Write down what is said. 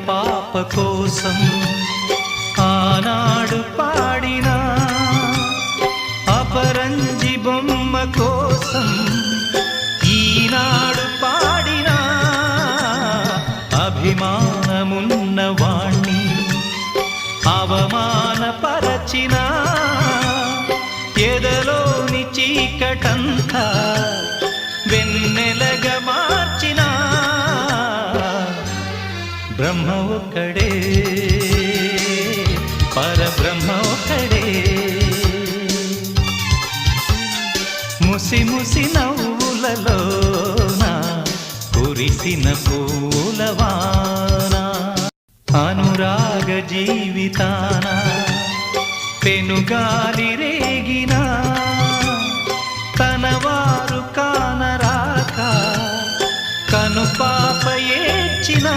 పాప కోసం ఆనాడు పాడిన అపరంజి బొమ్మ కోసం ఈనాడు పాడిన అభిమానమున్న వాణ్ణి అవమానపరచిన ఎదలోని చీకటంతా వెన్నెలగా మార్చిన బ్రహ్మ ఒక్కడే, పరబ్రహ్మ ఒక్కడే. ముసి ముసి నవ్వులలోన కురిసిన పూలవాన అనురాగ జీవితాన పెనుగాలి రేగిన తనవారు కానరాక కను పాప ఏడ్చిన